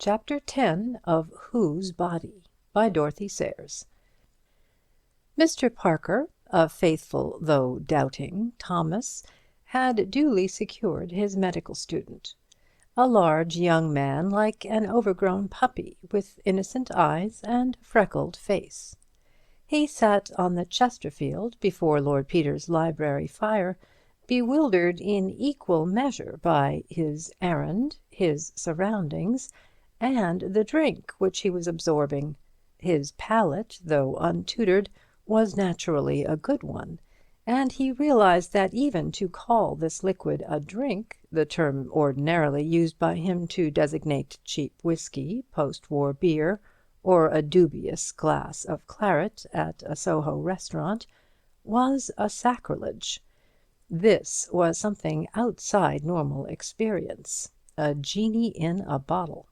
Chapter 10 of Whose Body? By Dorothy Sayers. Mr. Parker, a faithful though doubting Thomas, had duly secured his medical student. A large young man like an overgrown puppy, with innocent eyes and freckled face. He sat on the Chesterfield before Lord Peter's library fire, bewildered in equal measure by his errand, his surroundings, and the drink which he was absorbing. His palate, though untutored, was naturally a good one, and he realized that even to call this liquid a drink, the term ordinarily used by him to designate cheap whisky, post-war beer, or a dubious glass of claret at a Soho restaurant, was a sacrilege. This was something outside normal experience, a genie in a bottle.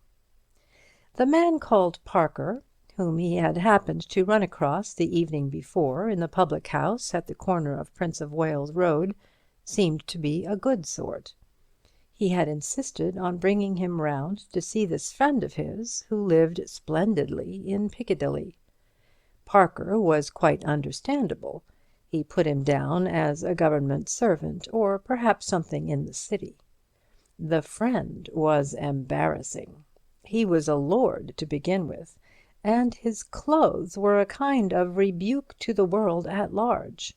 The man called Parker, whom he had happened to run across the evening before in the public house at the corner of Prince of Wales Road, seemed to be a good sort. He had insisted on bringing him round to see this friend of his who lived splendidly in Piccadilly. Parker was quite understandable. He put him down as a government servant, or perhaps something in the city. The friend was embarrassing. He was a lord to begin with, and his clothes were a kind of rebuke to the world at large.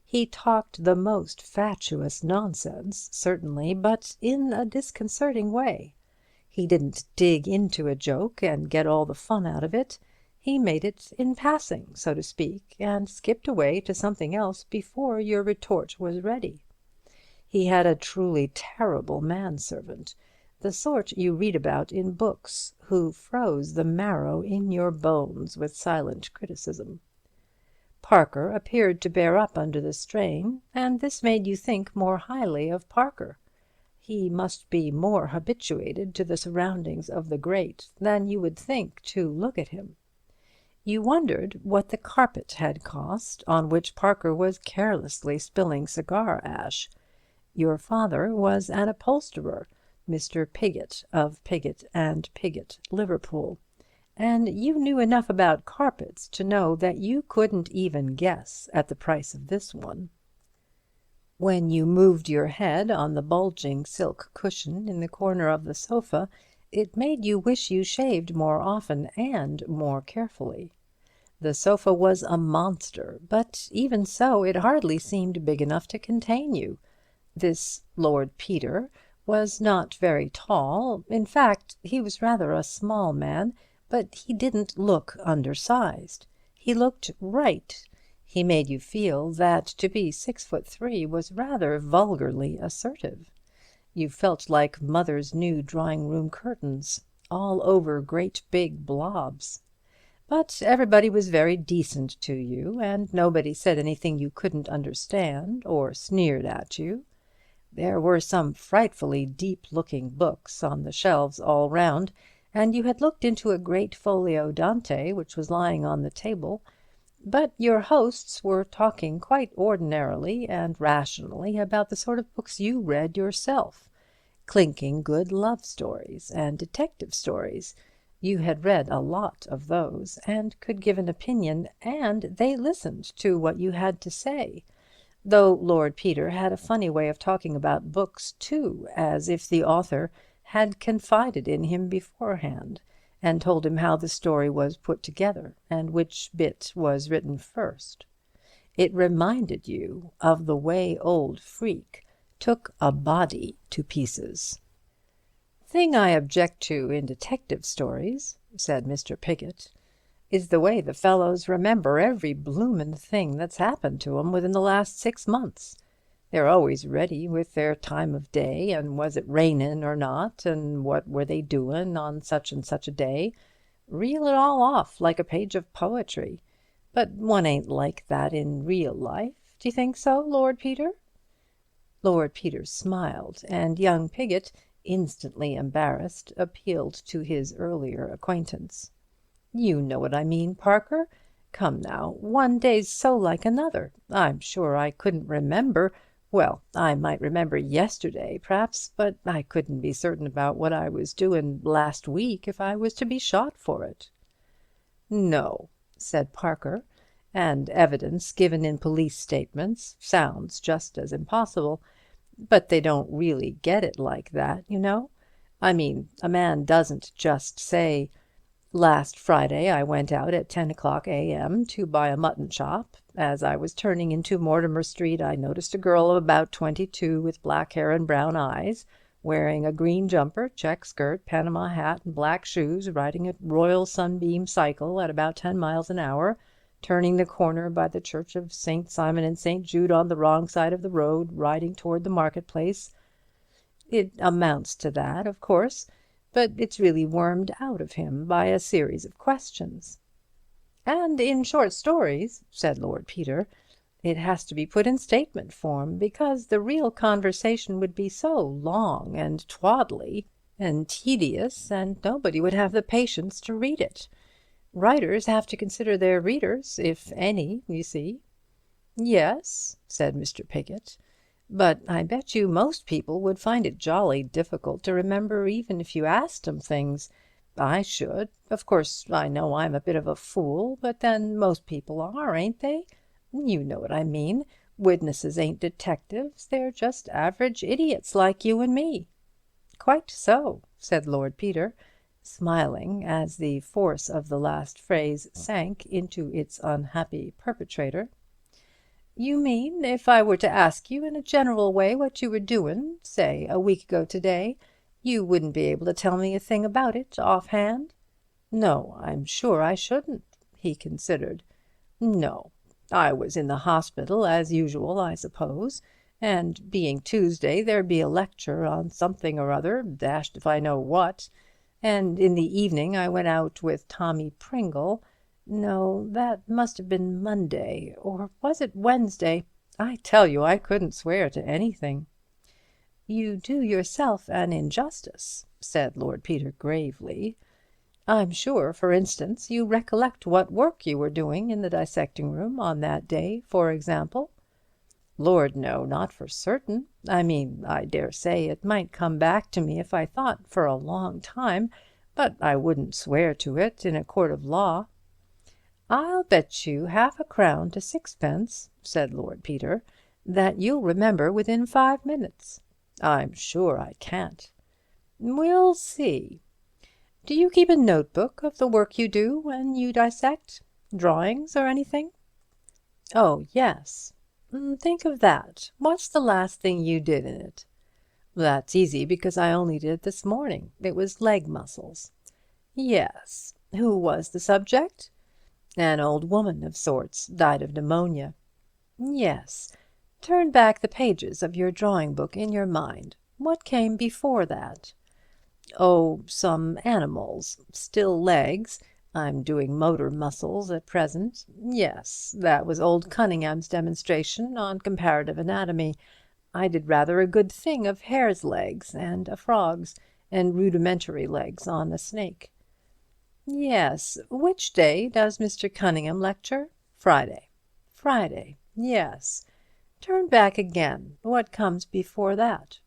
He talked the most fatuous nonsense, certainly, but in a disconcerting way. He didn't dig into a joke and get all the fun out of it. He made it in passing, so to speak, and skipped away to something else before your retort was ready. He had a truly terrible manservant, the sort you read about in books, who froze the marrow in your bones with silent criticism. Parker appeared to bear up under the strain, and this made you think more highly of Parker. He must be more habituated to the surroundings of the great than you would think to look at him. You wondered what the carpet had cost on which Parker was carelessly spilling cigar ash. Your father was an upholsterer, Mr. Piggott of Piggott and Piggott, Liverpool, and you knew enough about carpets to know that you couldn't even guess at the price of this one. When you moved your head on the bulging silk cushion in the corner of the sofa, it made you wish you shaved more often and more carefully. The sofa was a monster, but even so it hardly seemed big enough to contain you. This Lord Peter was not very tall. In fact, he was rather a small man, but he didn't look undersized. He looked right. He made you feel that to be 6'3" was rather vulgarly assertive. You felt like mother's new drawing-room curtains, all over great big blobs. But everybody was very decent to you, and nobody said anything you couldn't understand, or sneered at you. There were some frightfully deep-looking books on the shelves all round, and you had looked into a great folio Dante which was lying on the table, but your hosts were talking quite ordinarily and rationally about the sort of books you read yourself, clinking good love stories and detective stories. You had read a lot of those, and could give an opinion, and they listened to what you had to say. Though Lord Peter had a funny way of talking about books, too, as if the author had confided in him beforehand, and told him how the story was put together, and which bit was written first. It reminded you of the way old Freke took a body to pieces. "Thing I object to in detective stories," said Mr. Piggott, "is the way the fellows remember every bloomin' thing that's happened to 'em within the last 6 months. They're always ready with their time of day, and was it rainin' or not, and what were they doin' on such and such a day. Reel it all off like a page of poetry. But one ain't like that in real life. D'you think so, Lord Peter?" Lord Peter smiled, and young Piggott, instantly embarrassed, appealed to his earlier acquaintance. "You know what I mean, Parker. Come now, one day's so like another. I'm sure I couldn't remember Well, I might remember yesterday, p'raps, but I couldn't be certain about what I was doing last week if I was to be shot for it." "No," said Parker, "and evidence given in police statements sounds just as impossible. But they don't really get it like that, you know. I mean, a man doesn't just say, 'Last Friday I went out at 10 o'clock a.m. to buy a mutton chop. As I was turning into Mortimer Street I noticed a girl of about 22 with black hair and brown eyes, wearing a green jumper, check skirt, Panama hat and black shoes, riding a Royal Sunbeam cycle at about 10 miles an hour, turning the corner by the Church of St. Simon and St. Jude on the wrong side of the road, riding toward the marketplace.' It amounts to that, of course, but it's really wormed out of him by a series of questions." "And in short stories," said Lord Peter, "it has to be put in statement form, because the real conversation would be so long and twaddly and tedious, and nobody would have the patience to read it. Writers have to consider their readers, if any, you see." "Yes," said Mr. Piggott, "but I bet you most people would find it jolly difficult to remember even if you asked 'em things. I should. Of course, I know I'm a bit of a fool, but then most people are, ain't they? You know what I mean. Witnesses ain't detectives. They're just average idiots like you and me." "Quite so," said Lord Peter, smiling as the force of the last phrase sank into its unhappy perpetrator. "You mean, if I were to ask you in a general way what you were doing, say a week ago today, you wouldn't be able to tell me a thing about it offhand?" "No, I'm sure I shouldn't." He considered. "No. I was in the hospital as usual, I suppose, and being Tuesday there'd be a lecture on something or other, dashed if I know what. And in the evening I went out with Tommy Pringle. No, that must have been Monday, or was it Wednesday? I tell you, I couldn't swear to anything." "You do yourself an injustice," said Lord Peter gravely. "I'm sure, for instance, you recollect what work you were doing in the dissecting room on that day, for example?" "Lord, no, not for certain. I mean, I dare say it might come back to me if I thought for a long time, but I wouldn't swear to it in a court of law." "I'll bet you half a crown to sixpence," said Lord Peter, "that you'll remember within 5 minutes." "I'm sure I can't." "We'll see. Do you keep a notebook of the work you do when you dissect? Drawings or anything?" "Oh, yes." "Think of that. What's the last thing you did in it?" "That's easy, because I only did it this morning. It was leg muscles." "Yes. Who was the subject?" "An old woman of sorts, died of pneumonia." "Yes. Turn back the pages of your drawing book in your mind. What came before that?" "Oh, some animals. Still legs. I'm doing motor muscles at present. Yes, that was old Cunningham's demonstration on comparative anatomy. I did rather a good thing of hare's legs and a frog's, and rudimentary legs on a snake." "Yes. Which day does Mr. Cunningham lecture?" "Friday." "Friday. Yes. Turn back again. What comes before that?"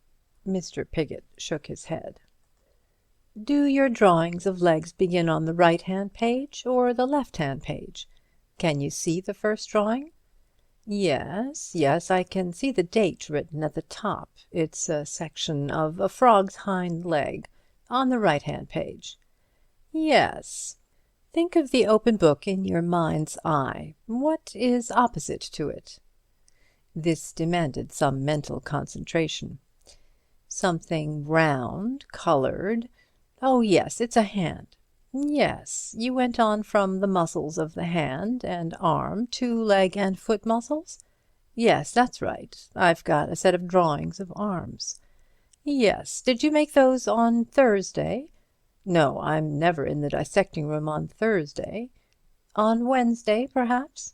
Mr. Piggott shook his head. "Do your drawings of legs begin on the right-hand page or the left-hand page? Can you see the first drawing?" Yes, I can see the date written at the top. It's a section of a frog's hind leg, on the right-hand page." "Yes. Think of the open book in your mind's eye. What is opposite to it?" This demanded some mental concentration. "Something round, coloured. Oh, yes, it's a hand. Yes, you went on from the muscles of the hand and arm to leg and foot muscles? Yes, that's right. I've got a set of drawings of arms." "Yes. Did you make those on Thursday?" "No, I'm never in the dissecting room on Thursday." "On Wednesday, perhaps?"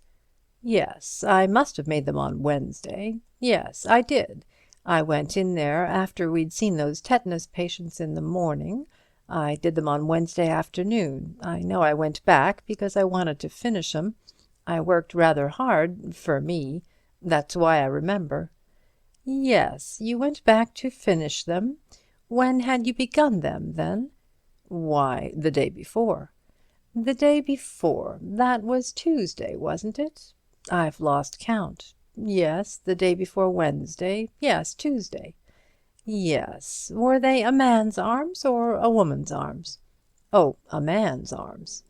"Yes, I must have made them on Wednesday. Yes, I did. I went in there after we'd seen those tetanus patients in the morning. I did them on Wednesday afternoon. I know I went back because I wanted to finish 'em. I worked rather hard, for me. That's why I remember." Yes, you went back to finish them. When had you begun them, then? Why, the day before. The day before. That was Tuesday, wasn't it? I've lost count. Yes, the day before Wednesday. Yes, Tuesday. Yes. Were they a man's arms or a woman's arms? Oh, a man's arms.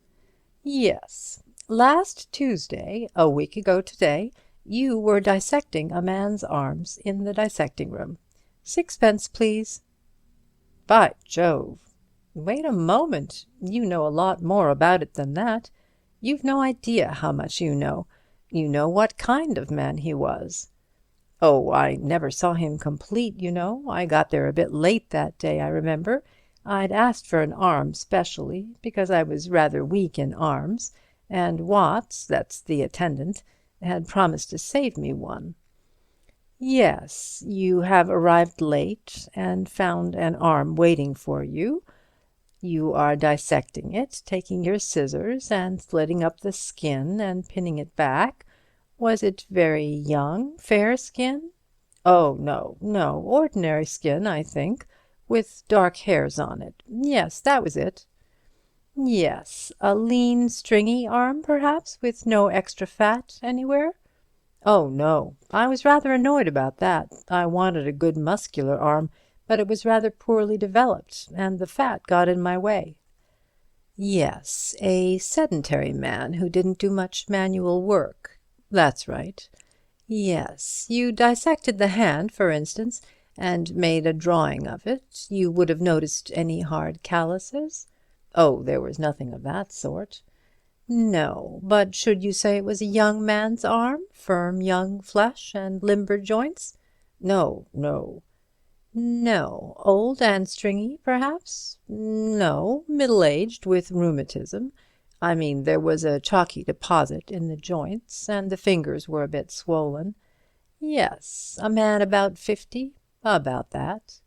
Yes. Last Tuesday, a week ago today, you were dissecting a man's arms in the dissecting room. 6 pence, please. By Jove! Wait a moment. You know a lot more about it than that. You've no idea how much you know. You know what kind of man he was. Oh, I never saw him complete, you know. I got there a bit late that day, I remember. I'd asked for an arm specially, because I was rather weak in arms, and Watts, that's the attendant, had promised to save me one. Yes, you have arrived late and found an arm waiting for you. You are dissecting it, taking your scissors and slitting up the skin and pinning it back. Was it very young, fair skin? Oh, no, ordinary skin, I think, with dark hairs on it. Yes, that was it. Yes, a lean, stringy arm, perhaps, with no extra fat anywhere? Oh, no, I was rather annoyed about that. I wanted a good muscular arm, but it was rather poorly developed, and the fat got in my way. Yes, a sedentary man who didn't do much manual work. That's right. Yes, you dissected the hand, for instance, and made a drawing of it. You would have noticed any hard calluses? Oh, there was nothing of that sort. No, but should you say it was a young man's arm? Firm young flesh and limber joints? No. No. Old and stringy, perhaps? No. Middle-aged, with rheumatism. I mean, there was a chalky deposit in the joints, and the fingers were a bit swollen. Yes. A man about 50? About that.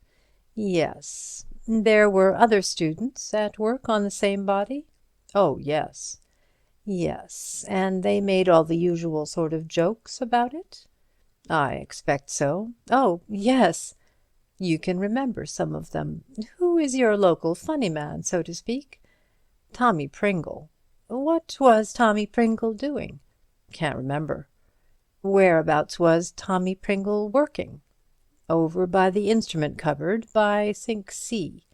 Yes. There were other students at work on the same body? Oh, yes. Yes. And they made all the usual sort of jokes about it? I expect so. Oh, yes. You can remember some of them. Who is your local funny man, so to speak? Tommy Pringle. What was Tommy Pringle doing? Can't remember. Whereabouts was Tommy Pringle working? Over by the instrument cupboard by sink C.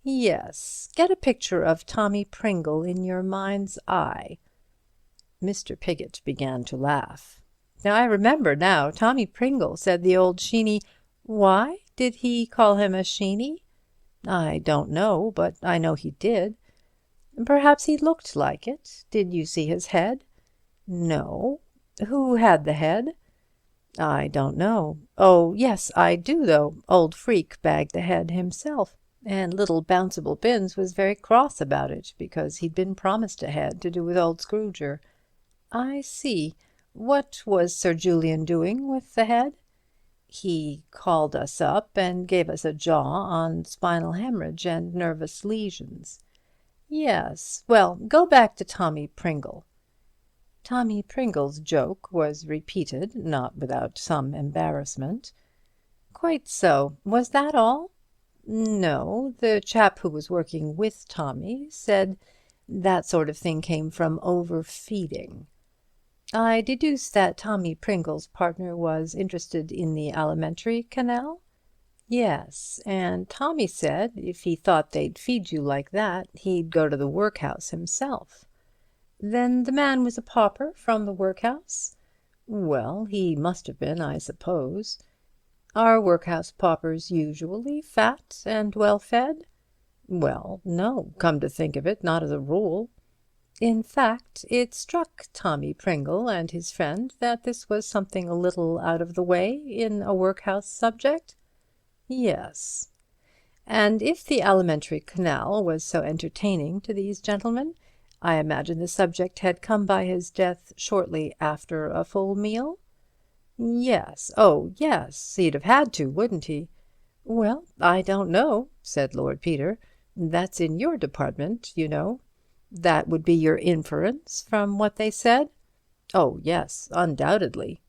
Yes. Get a picture of Tommy Pringle in your mind's eye. Mr. Piggott began to laugh. Now I remember now. Tommy Pringle said the old Sheeny— Why? Did he call him a Sheeny? I don't know, but I know he did. Perhaps he looked like it. Did you see his head? No. Who had the head? I don't know. Oh, yes, I do, though. Old Freak bagged the head himself, and little Bounceable Binns was very cross about it, because he'd been promised a head to do with old Scrooger. I see. What was Sir Julian doing with the head? He called us up and gave us a jaw on spinal hemorrhage and nervous lesions. Yes. Well, go back to Tommy Pringle. Tommy Pringle's joke was repeated, not without some embarrassment. Quite so. Was that all? No. The chap who was working with Tommy said that sort of thing came from overfeeding. I deduce that Tommy Pringle's partner was interested in the alimentary canal? Yes, and Tommy said if he thought they'd feed you like that, he'd go to the workhouse himself. Then the man was a pauper from the workhouse? Well, he must have been, I suppose. Are workhouse paupers usually fat and well fed? Well, no, come to think of it, not as a rule. In fact, it struck Tommy Pringle and his friend that this was something a little out of the way in a workhouse subject? Yes. And if the alimentary canal was so entertaining to these gentlemen, I imagine the subject had come by his death shortly after a full meal? Yes. Oh, yes. He'd have had to, wouldn't he? Well, I don't know, said Lord Peter. That's in your department, you know. That would be your inference from what they said? Oh, yes, undoubtedly.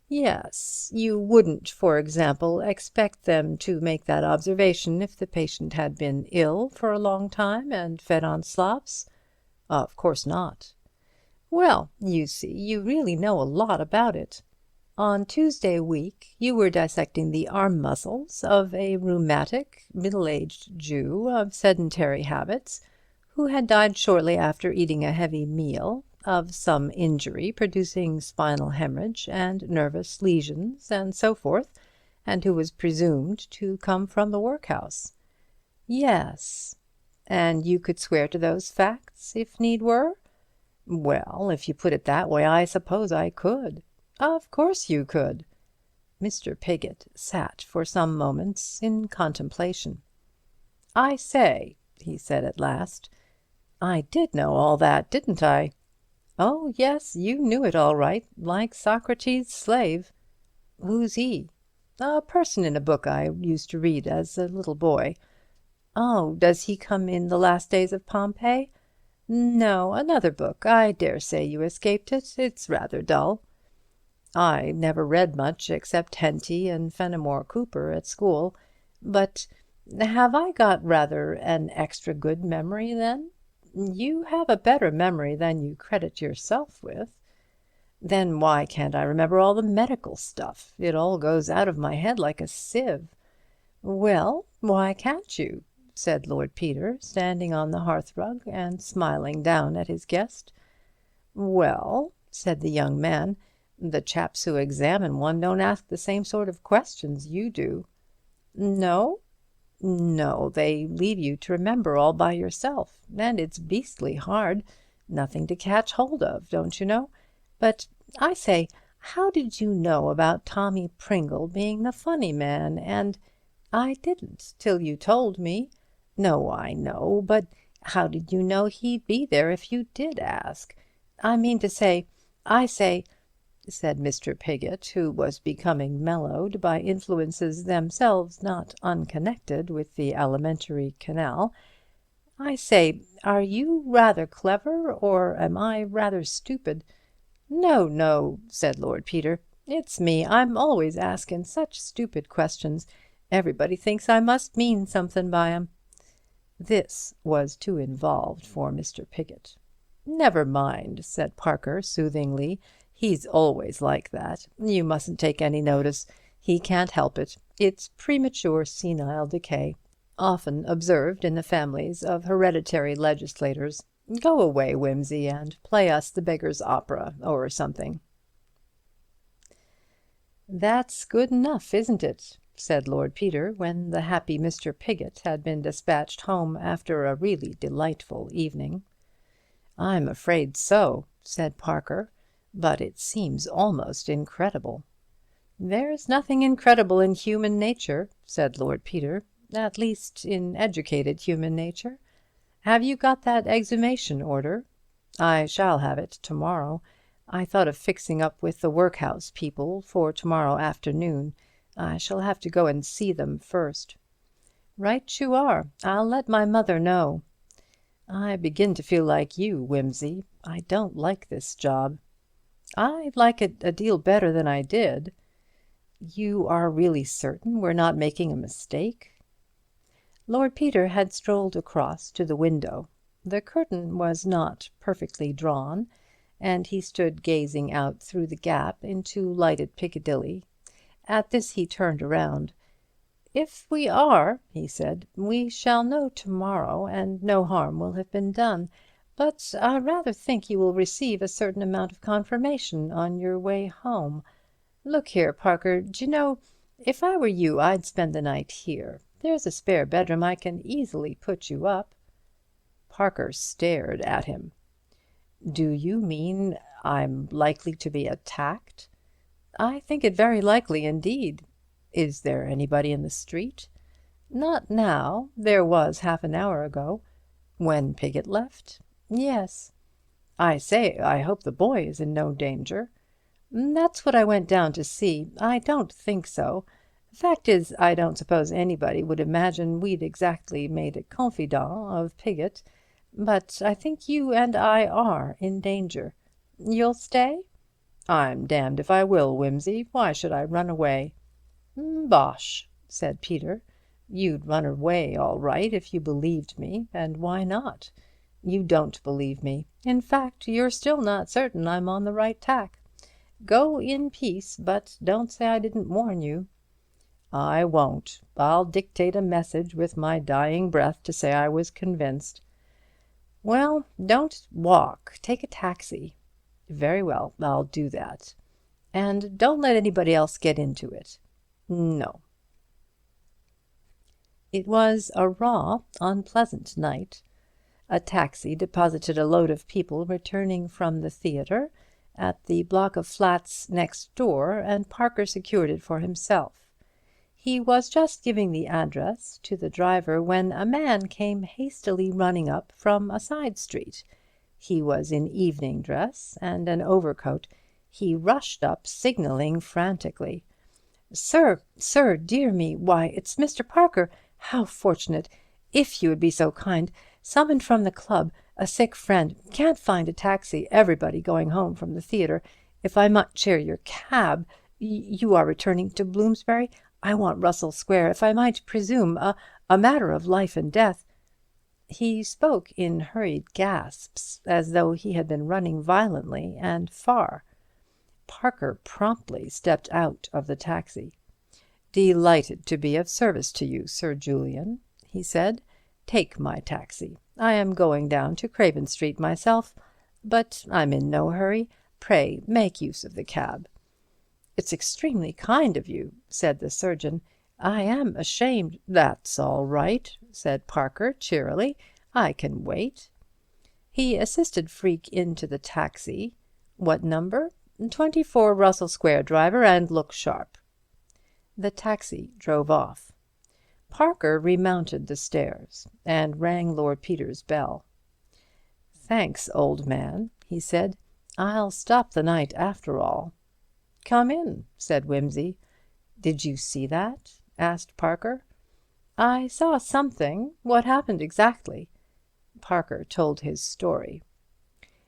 Yes, you wouldn't, for example, expect them to make that observation if the patient had been ill for a long time and fed on slops? Of course not. Well, you see, you really know a lot about it. On Tuesday week you were dissecting the arm muscles of a rheumatic, middle-aged Jew of sedentary habits, who had died shortly after eating a heavy meal, of some injury producing spinal hemorrhage and nervous lesions and so forth, and who was presumed to come from the workhouse. Yes. And you could swear to those facts, if need were? Well, if you put it that way, I suppose I could. Of course you could. Mr. Piggott sat for some moments in contemplation. I say, he said at last, I did know all that, didn't I? Oh, yes, you knew it all right, like Socrates' slave. Who's he? A person in a book I used to read as a little boy. Oh, does he come in The Last Days of Pompeii? No, another book. I dare say you escaped it. It's rather dull. I never read much except Henty and Fenimore Cooper at school. But have I got rather an extra good memory, then? You have a better memory than you credit yourself with. Then why can't I remember all the medical stuff? It all goes out of my head like a sieve. Well, why can't you? Said Lord Peter, standing on the hearthrug and smiling down at his guest. Well, said the young man, the chaps who examine one don't ask the same sort of questions you do. No? No, they leave you to remember all by yourself, and it's beastly hard. Nothing to catch hold of, don't you know? But, I say, how did you know about Tommy Pringle being the funny man, and— I didn't, till you told me. No, I know, but how did you know he'd be there if you did ask? I mean to say, I say, said Mr. Piggott, who was becoming mellowed by influences themselves not unconnected with the alimentary canal, I say, are you rather clever, or am I rather stupid? No, no, said Lord Peter, it's me. I'm always asking such stupid questions. Everybody thinks I must mean something by 'em. This was too involved for Mr. Piggott. Never mind, said Parker soothingly. He's always like that. You mustn't take any notice. He can't help it. It's premature senile decay, often observed in the families of hereditary legislators. Go away, Wimsey, and play us the Beggar's Opera or something. That's good enough, isn't it? Said Lord Peter, when the happy Mr. Piggott had been dispatched home after a really delightful evening. I'm afraid so, said Parker, but it seems almost incredible. There's nothing incredible in human nature, said Lord Peter, at least in educated human nature. Have you got that exhumation order? I shall have it to-morrow. I thought of fixing up with the workhouse people for to-morrow afternoon. I shall have to go and see them first. Right you are. I'll let my mother know. I begin to feel like you, Wimsey. I don't like this job. I like it a deal better than I did. You are really certain we're not making a mistake? Lord Peter had strolled across to the window. The curtain was not perfectly drawn, and he stood gazing out through the gap into lighted Piccadilly. At this he turned around. If we are, he said, we shall know to-morrow, and no harm will have been done. But I rather think you will receive a certain amount of confirmation on your way home. Look here, Parker, d'you know, if I were you, I'd spend the night here. There's a spare bedroom. I can easily put you up. Parker stared at him. Do you mean I'm likely to be attacked? I think it very likely indeed. Is there anybody in the street? Not now. There was half an hour ago. When Piggott left? Yes. I say, I hope the boy is in no danger. That's what I went down to see. I don't think so. Fact is, I don't suppose anybody would imagine we'd exactly made a confidant of Piggott. But I think you and I are in danger. You'll stay? "I'm damned if I will, Wimsey. Why should I run away?" "Bosh," said Peter. "You'd run away all right if you believed me, and why not? You don't believe me. In fact, you're still not certain I'm on the right tack. Go in peace, but don't say I didn't warn you." "I won't. I'll dictate a message with my dying breath to say I was convinced." "Well, don't walk. Take a taxi." "Very well, I'll do that. And don't let anybody else get into it." "No." It was a raw, unpleasant night. A taxi deposited a load of people returning from the theatre at the block of flats next door, and Parker secured it for himself. He was just giving the address to the driver when a man came hastily running up from a side street. He was in evening dress and an overcoat. He rushed up, signalling frantically. Sir, dear me, why, it's Mr. Parker. How fortunate! If you would be so kind. Summoned from the club. A sick friend. Can't find a taxi. Everybody going home from the theatre. If I might share your cab. You are returning to Bloomsbury? I want Russell Square, if I might presume. A matter of life and death." He spoke in hurried gasps, as though he had been running violently and far. Parker promptly stepped out of the taxi. "Delighted to be of service to you, Sir Julian," he said. "Take my taxi. I am going down to Craven Street myself, but I'm in no hurry. Pray make use of the cab." "It's extremely kind of you," said the surgeon. "I am ashamed—" "That's all right," said Parker cheerily. "I can wait." He assisted Freke into the taxi. "What number?" "24 Russell Square, driver, and look sharp." The taxi drove off. Parker remounted the stairs and rang Lord Peter's bell. "Thanks, old man," he said. "I'll stop the night after all." "Come in," said Wimsey. "Did you see that?" asked Parker. "I saw something. What happened exactly?" Parker told his story.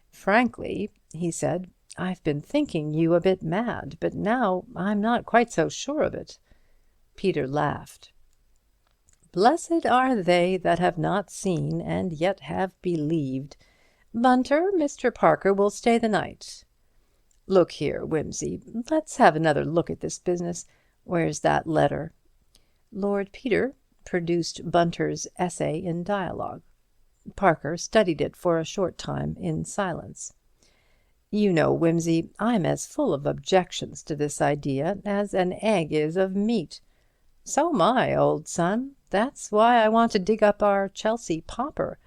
"Frankly," he said, "I've been thinking you a bit mad, but now I'm not quite so sure of it." Peter laughed. "Blessed are they that have not seen and yet have believed. Bunter, Mr. Parker will stay the night. Look here, Wimsey, let's have another look at this business. Where's that letter?" Lord Peter produced Bunter's essay in dialogue. Parker studied it for a short time in silence. "You know, Wimsey, I'm as full of objections to this idea as an egg is of meat." "So am I, old son. That's why I want to dig up our Chelsea pauper.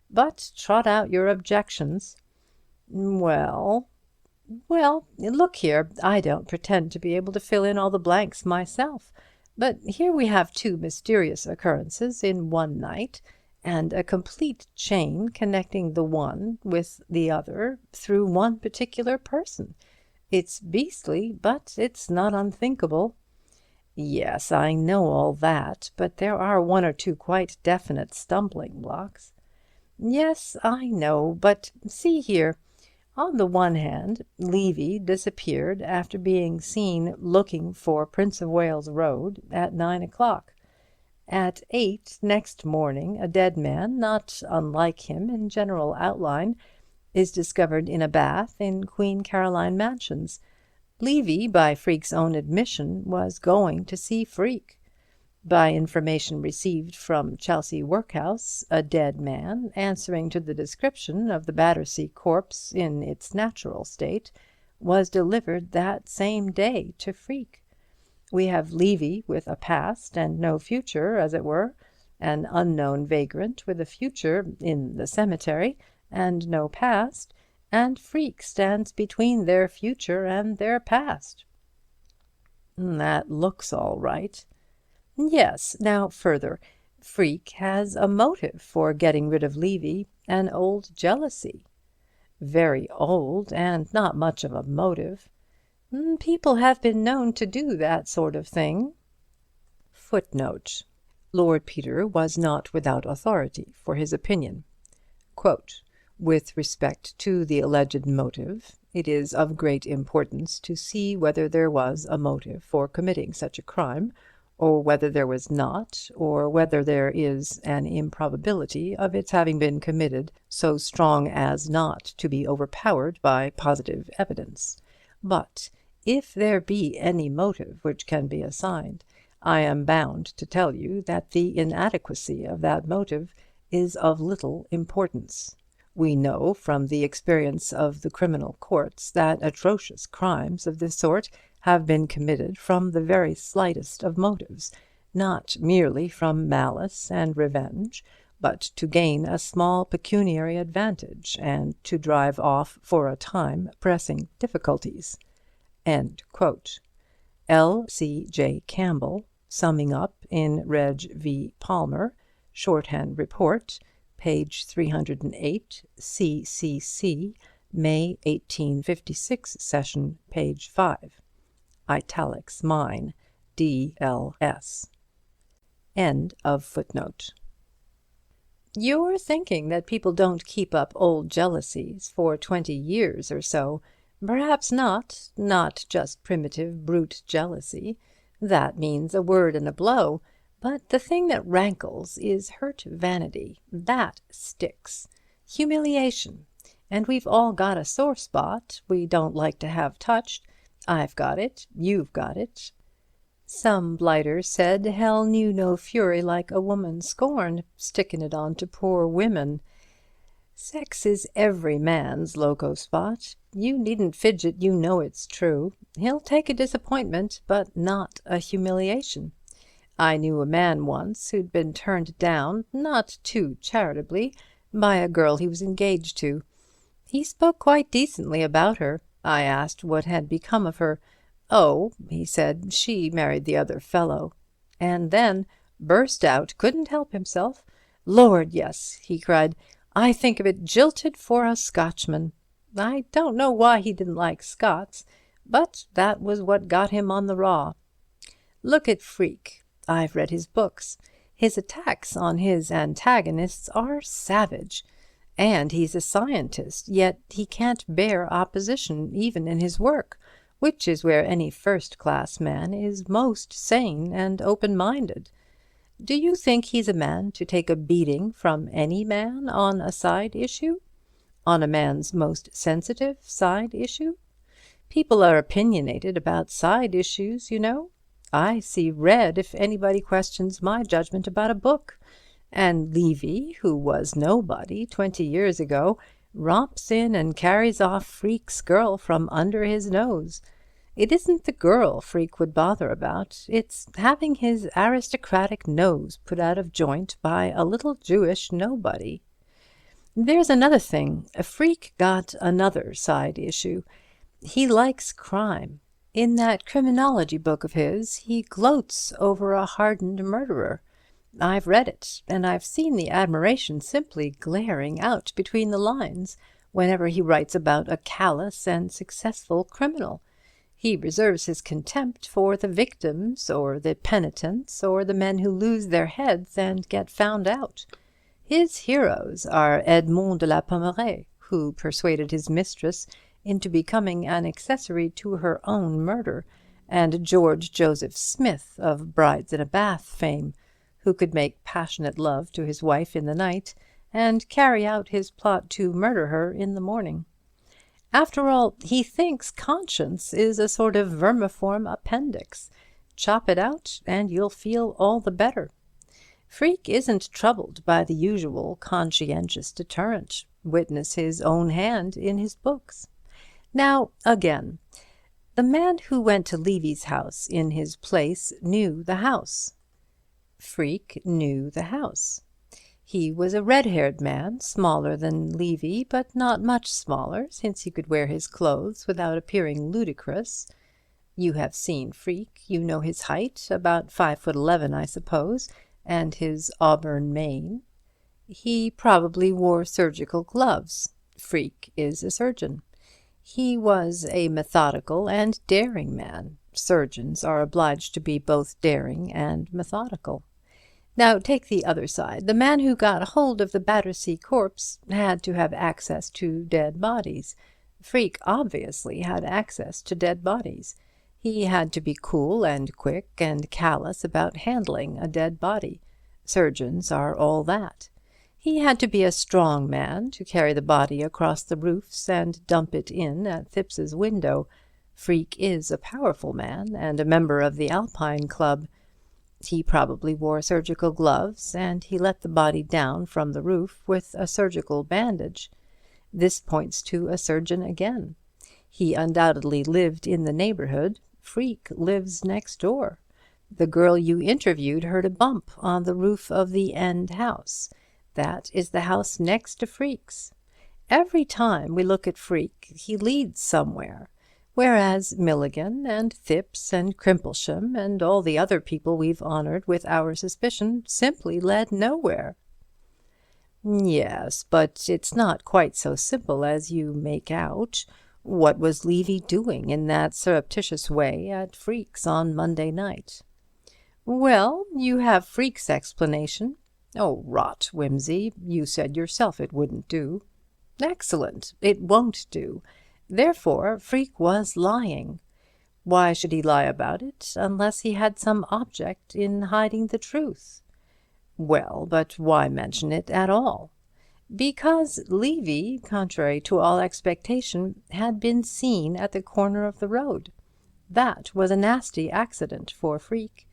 But trot out your objections." "Well, look here, I don't pretend to be able to fill in all the blanks myself, but here we have 2 mysterious occurrences in one night, and a complete chain connecting the one with the other through one particular person. It's beastly, but it's not unthinkable." "Yes, I know all that, but there are 1 or 2 quite definite stumbling blocks." "Yes, I know, but see here. On the one hand, Levy disappeared after being seen looking for Prince of Wales Road at 9 o'clock. At 8 next morning a dead man, not unlike him in general outline, is discovered in a bath in Queen Caroline Mansions. Levy, by Freke's own admission, was going to see Freke. By information received from Chelsea Workhouse, a dead man, answering to the description of the Battersea corpse in its natural state, was delivered that same day to Freke. We have Levy with a past and no future, as it were, an unknown vagrant with a future in the cemetery and no past, and Freke stands between their future and their past." "That looks all right." "Yes. Now further, Freke has a motive for getting rid of Levy, an old jealousy." "Very old, and not much of a motive." "People have been known to do that sort of thing." Footnote: Lord Peter was not without authority for his opinion. Quote, With respect to the alleged motive, it is of great importance to see whether there was a motive for committing such a crime, or whether there was not, or whether there is an improbability of its having been committed so strong as not to be overpowered by positive evidence. But if there be any motive which can be assigned, I am bound to tell you that the inadequacy of that motive is of little importance. We know from the experience of the criminal courts that atrocious crimes of this sort have been committed from the very slightest of motives, not merely from malice and revenge, but to gain a small pecuniary advantage and to drive off for a time pressing difficulties." End quote. L. C. J. Campbell, summing up in Reg. v. Palmer, Shorthand Report, page 308, CCC, May 1856 session, page 5. Italics mine, D.L.S. End of footnote. You're thinking that people don't keep up old jealousies for 20 years or so. Perhaps not just primitive brute jealousy. That means a word and a blow. But the thing that rankles is hurt vanity. That sticks. Humiliation. And we've all got a sore spot we don't like to have touched. I've got it. You've got it. Some blighter said hell knew no fury like a woman scorned, stickin' it on to poor women. Sex is every man's loco spot. You needn't fidget, you know it's true. He'll take a disappointment, but not a humiliation. I knew a man once who'd been turned down, not too charitably, by a girl he was engaged to. He spoke quite decently about her. I asked what had become of her. "Oh," he said, "she married the other fellow." And then burst out, couldn't help himself. "Lord, yes," he cried, "I think of it jilted for a Scotchman." I don't know why he didn't like Scots, but that was what got him on the raw. Look at Freke. I've read his books. His attacks on his antagonists are savage. And he's a scientist, yet he can't bear opposition even in his work, which is where any first-class man is most sane and open-minded. Do you think he's a man to take a beating from any man on a side issue? On a man's most sensitive side issue? People are opinionated about side issues, you know. I see red if anybody questions my judgment about a book. And Levy, who was nobody 20 years ago, romps in and carries off Freke's girl from under his nose. It isn't the girl Freke would bother about. It's having his aristocratic nose put out of joint by a little Jewish nobody. There's another thing. Freke got another side issue. He likes crime. In that criminology book of his, he gloats over a hardened murderer. I've read it, and I've seen the admiration simply glaring out between the lines whenever he writes about a callous and successful criminal. He reserves his contempt for the victims, or the penitents, or the men who lose their heads and get found out. His heroes are Edmond de la Pommeraye, who persuaded his mistress into becoming an accessory to her own murder, and George Joseph Smith of Brides in a Bath fame, who could make passionate love to his wife in the night and carry out his plot to murder her in the morning. After all, he thinks conscience is a sort of vermiform appendix. Chop it out and you'll feel all the better. Freke isn't troubled by the usual conscientious deterrent. Witness his own hand in his books. Now, again, the man who went to Levy's house in his place knew the house. Freke knew the house. He was a red-haired man, smaller than Levy, but not much smaller, since he could wear his clothes without appearing ludicrous. You have seen Freke. You know his height, about 5'11", I suppose, and his auburn mane. He probably wore surgical gloves. Freke is a surgeon. He was a methodical and daring man. Surgeons are obliged to be both daring and methodical. Now take the other side. The man who got hold of the Battersea corpse had to have access to dead bodies. Freke obviously had access to dead bodies. He had to be cool and quick and callous about handling a dead body. Surgeons are all that. He had to be a strong man to carry the body across the roofs and dump it in at Thipps's window. Freke is a powerful man and a member of the Alpine Club. He probably wore surgical gloves, and he let the body down from the roof with a surgical bandage. This points to a surgeon again. He undoubtedly lived in the neighbourhood. Freke lives next door. The girl you interviewed heard a bump on the roof of the end house. That is the house next to Freke's. Every time we look at Freke, he leads somewhere, whereas Milligan and Thipps and Crimplesham and all the other people we've honoured with our suspicion simply led nowhere. Yes, but it's not quite so simple as you make out. What was Levy doing in that surreptitious way at Freke's on Monday night? Well, you have Freke's explanation. Oh, rot, Wimsey. You said yourself it wouldn't do. Excellent. It won't do. Therefore, Freke was lying. Why should he lie about it, unless he had some object in hiding the truth? Well, but why mention it at all? Because Levy, contrary to all expectation, had been seen at the corner of the road. That was a nasty accident for Freke.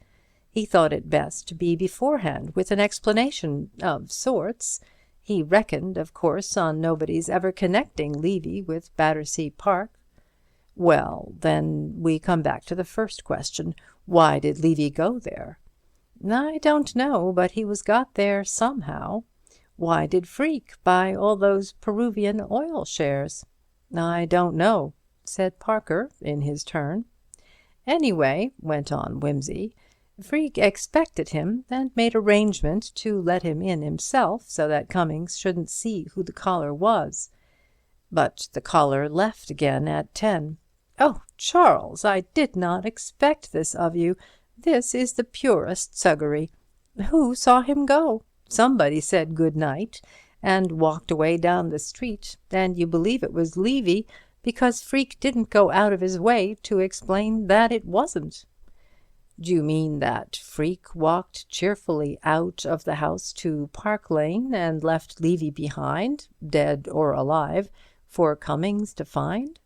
He thought it best to be beforehand with an explanation of sorts. He reckoned, of course, on nobody's ever connecting Levy with Battersea Park. Well, then we come back to the first question. Why did Levy go there? I don't know, but he was got there somehow. Why did Freke buy all those Peruvian oil shares? I don't know, said Parker in his turn. Anyway, went on Wimsey, Freke expected him and made arrangement to let him in himself so that Cummings shouldn't see who the caller was. But the caller left again at 10. Oh, Charles, I did not expect this of you. This is the purest suggery. Who saw him go? Somebody said good night and walked away down the street, and you believe it was Levy because Freke didn't go out of his way to explain that it wasn't. Do you mean that Freke walked cheerfully out of the house to Park Lane and left Levy behind, dead or alive, for Cummings to find?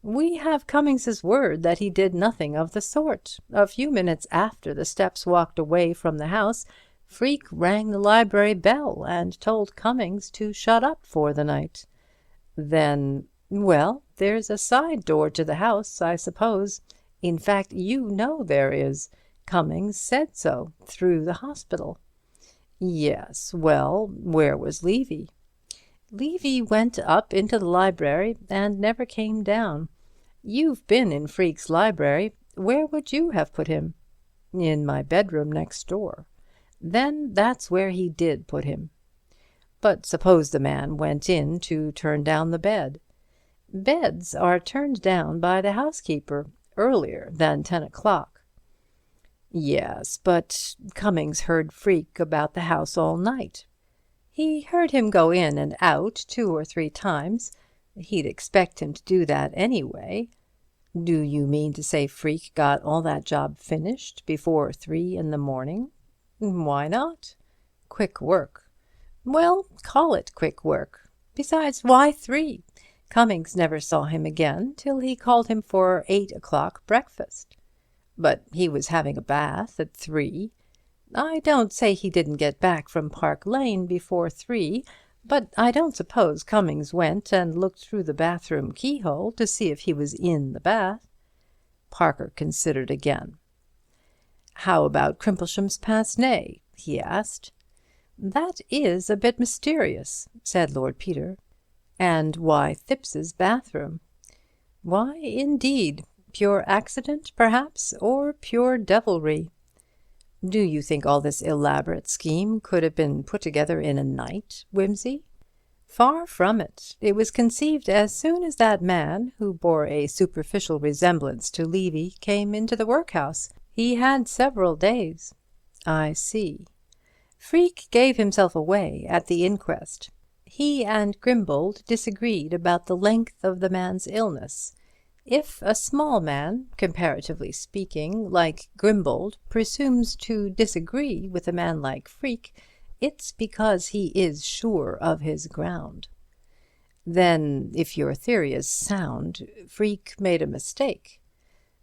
We have Cummings's word that he did nothing of the sort. A few minutes after the steps walked away from the house, Freke rang the library bell and told Cummings to shut up for the night. Then, well, there's a side door to the house, I suppose. In fact, you know there is. Cummings said so, through the hospital. Yes, well, where was Levy? Levy went up into the library and never came down. You've been in Freke's library. Where would you have put him? In my bedroom next door. Then that's where he did put him. But suppose the man went in to turn down the bed. Beds are turned down by the housekeeper earlier than 10 o'clock. Yes, but Cummings heard Freke about the house all night. He heard him go in and out 2 or 3 times. He'd expect him to do that anyway. Do you mean to say Freke got all that job finished before 3 in the morning? Why not? Quick work. Well, call it quick work. Besides, why 3? Cummings never saw him again till he called him for 8 o'clock breakfast. But he was having a bath at 3. I don't say he didn't get back from Park Lane before 3, but I don't suppose Cummings went and looked through the bathroom keyhole to see if he was in the bath. Parker considered again. How about Crimplesham's pince-nez? He asked. That is a bit mysterious, said Lord Peter. And why Thipps's bathroom? Why, indeed? Pure accident, perhaps, or pure devilry? Do you think all this elaborate scheme could have been put together in a night, Wimsey? Far from it. It was conceived as soon as that man, who bore a superficial resemblance to Levy, came into the workhouse. He had several days. I see. Freke gave himself away at the inquest. He and Grimbold disagreed about the length of the man's illness. If a small man, comparatively speaking, like Grimbold, presumes to disagree with a man like Freke, it's because he is sure of his ground. Then, if your theory is sound, Freke made a mistake.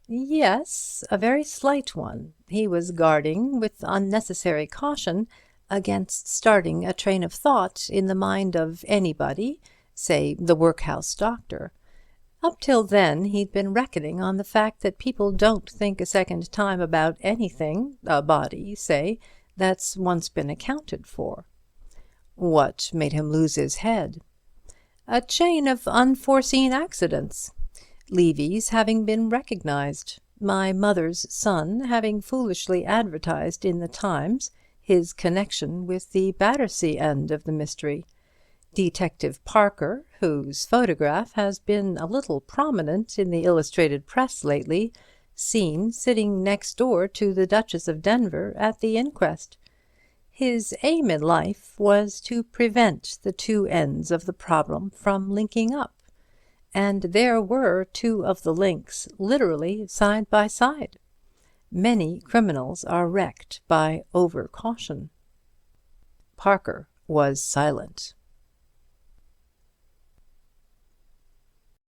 Yes, a very slight one. He was guarding, with unnecessary caution, against starting a train of thought in the mind of anybody, say the workhouse doctor. Up till then he'd been reckoning on the fact that people don't think a second time about anything, a body, say, that's once been accounted for. What made him lose his head? A chain of unforeseen accidents. Levy's having been recognized, my mother's son having foolishly advertised in the Times his connection with the Battersea end of the mystery, Detective Parker, whose photograph has been a little prominent in the illustrated press lately, seen sitting next door to the Duchess of Denver at the inquest. His aim in life was to prevent the two ends of the problem from linking up. And there were two of the links, literally side by side. Many criminals are wrecked by over-caution. Parker was silent.